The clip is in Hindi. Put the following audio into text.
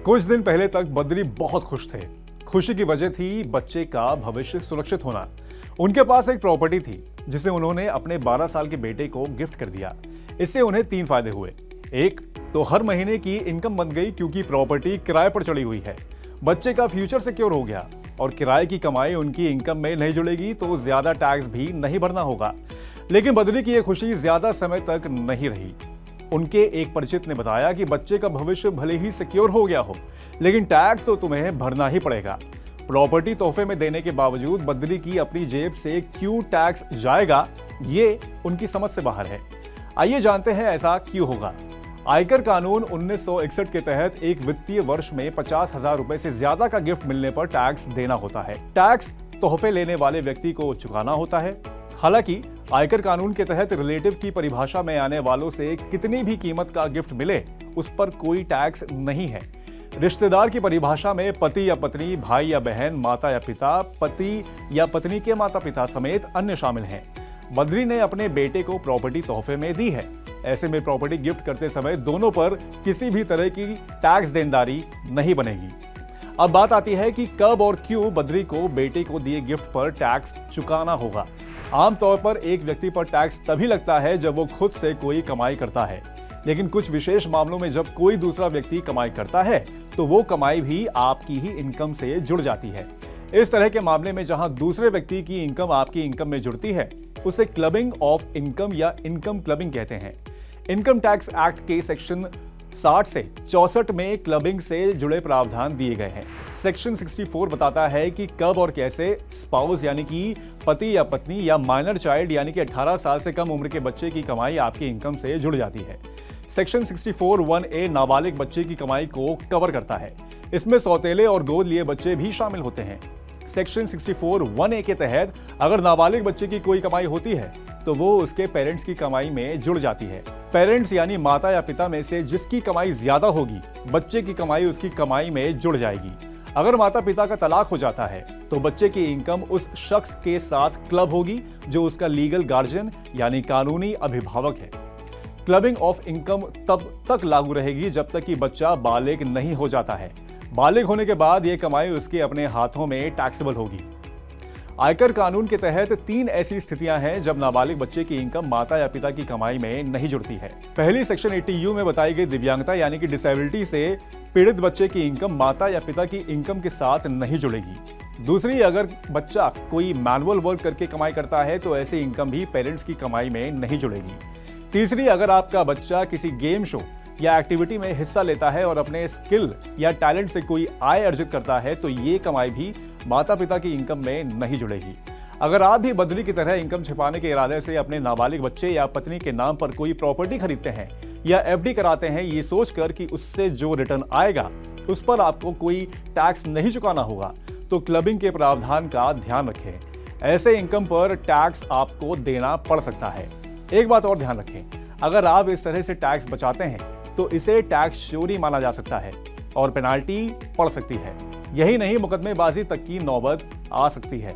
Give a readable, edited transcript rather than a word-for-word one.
कुछ दिन पहले तक बद्री बहुत खुश थे। खुशी की वजह थी बच्चे का भविष्य सुरक्षित होना। उनके पास एक प्रॉपर्टी थी जिसे उन्होंने अपने 12 साल के बेटे को गिफ्ट कर दिया। इससे उन्हें 3 फायदे हुए। एक तो हर महीने की इनकम बन गई क्योंकि प्रॉपर्टी किराए पर चढ़ी हुई है। बच्चे का फ्यूचर सिक्योर हो गया और किराए की कमाई उनकी इनकम में नहीं जुड़ेगी तो ज्यादा टैक्स भी नहीं भरना होगा। लेकिन बद्री की यह खुशी ज्यादा समय तक नहीं रही। उनके एक परिचित ने बताया कि बच्चे का भविष्य भले ही सिक्योर हो गया हो, लेकिन टैक्स तो तुम्हें भरना ही पड़ेगा। प्रॉपर्टी तोहफे में देने के बावजूद बद्री की अपनी जेब से क्यों टैक्स जाएगा, ये उनकी समझ से बाहर है। आइए जानते हैं ऐसा क्यों होगा। आयकर कानून 1961 के तहत एक वित्तीय वर्ष में 50,000 रुपए से ज्यादा का गिफ्ट मिलने पर टैक्स देना होता है। टैक्स तोहफे लेने वाले व्यक्ति को चुकाना होता है। हालांकि आयकर कानून के तहत रिलेटिव की परिभाषा में आने वालों से कितनी भी कीमत का गिफ्ट मिले, उस पर कोई टैक्स नहीं है। रिश्तेदार की परिभाषा में पति या पत्नी, भाई या बहन, माता या पिता, पति या पत्नी के माता पिता समेत अन्य शामिल हैं। बद्री ने अपने बेटे को प्रॉपर्टी तोहफे में दी है। ऐसे में प्रॉपर्टी गिफ्ट करते समय दोनों पर किसी भी तरह की टैक्स देनदारी नहीं बनेगी। अब बात आती है कि कब और क्यों बद्री को बेटे को दिए गिफ्ट पर टैक्स चुकाना होगा। आमतौर पर एक व्यक्ति पर टैक्स तभी लगता है जब वो खुद से कोई कमाई करता है, लेकिन कुछ विशेष मामलों में जब कोई दूसरा व्यक्ति कमाई करता है तो वो कमाई भी आपकी ही इनकम से जुड़ जाती है। इस तरह के मामले में जहां दूसरे व्यक्ति की इनकम आपकी इनकम में जुड़ती है, उसे क्लबिंग ऑफ इनकम या इनकम क्लबिंग कहते हैं। इनकम टैक्स एक्ट के सेक्शन 60 से 64 में क्लबिंग से जुड़े प्रावधान दिए गए हैं। सेक्शन 64 बताता है कि कब और कैसे स्पाउस यानी कि पति या पत्नी या माइनर चाइल्ड यानी कि 18 साल से कम उम्र के बच्चे की कमाई आपकी इनकम से जुड़ जाती है। सेक्शन 64(1)(a) नाबालिग बच्चे की कमाई को कवर करता है। इसमें सौतेले और गोद लिए बच्चे भी शामिल होते हैं। सेक्शन 64(1)(a) के तहत अगर नाबालिग बच्चे की कोई कमाई होती है तो वो उसके पेरेंट्स की कमाई में जुड़ जाती है। पेरेंट्स यानी माता या पिता में से जिसकी कमाई ज्यादा होगी, बच्चे की कमाई उसकी कमाई में जुड़ जाएगी। अगर माता पिता का तलाक हो जाता है तो बच्चे की इनकम उस शख्स के साथ क्लब होगी जो उसका लीगल गार्जियन यानी कानूनी अभिभावक है। क्लबिंग ऑफ इनकम तब तक लागू रहेगी जब तक कि बच्चा बालिग नहीं हो जाता है। बालिग होने के बाद यह कमाई उसके अपने हाथों में टैक्सेबल होगी। आयकर कानून के तहत 3 ऐसी स्थितियां हैं जब नाबालिग बच्चे की इनकम माता या पिता की कमाई में नहीं जुड़ती है। पहली सेक्शन 80U में बताई गई दिव्यांगता यानी कि डिसेबिलिटी से पीड़ित बच्चे की इनकम माता या पिता की इनकम के साथ नहीं जुड़ेगी। दूसरी, अगर बच्चा कोई मैनुअल वर्क करके कमाई करता है तो ऐसी इनकम भी पेरेंट्स की कमाई में नहीं जुड़ेगी। तीसरी, अगर आपका बच्चा किसी गेम शो या एक्टिविटी में हिस्सा लेता है और अपने स्किल या टैलेंट से कोई आय अर्जित करता है तो ये कमाई भी माता पिता की इनकम में नहीं जुड़ेगी। अगर आप भी बद्री की तरह इनकम छिपाने के इरादे से अपने नाबालिग बच्चे या पत्नी के नाम पर कोई प्रॉपर्टी खरीदते हैं या FD कराते हैं, ये सोचकर कि उससे जो रिटर्न आएगा उस पर आपको कोई टैक्स नहीं चुकाना होगा, तो क्लबिंग के प्रावधान का ध्यान रखें। ऐसे इनकम पर टैक्स आपको देना पड़ सकता है। एक बात और ध्यान रखें, अगर आप इस तरह से टैक्स बचाते हैं तो इसे टैक्स चोरी माना जा सकता है और पेनाल्टी पड़ सकती है। यही नहीं, मुकदमेबाजी तक की नौबत आ सकती है।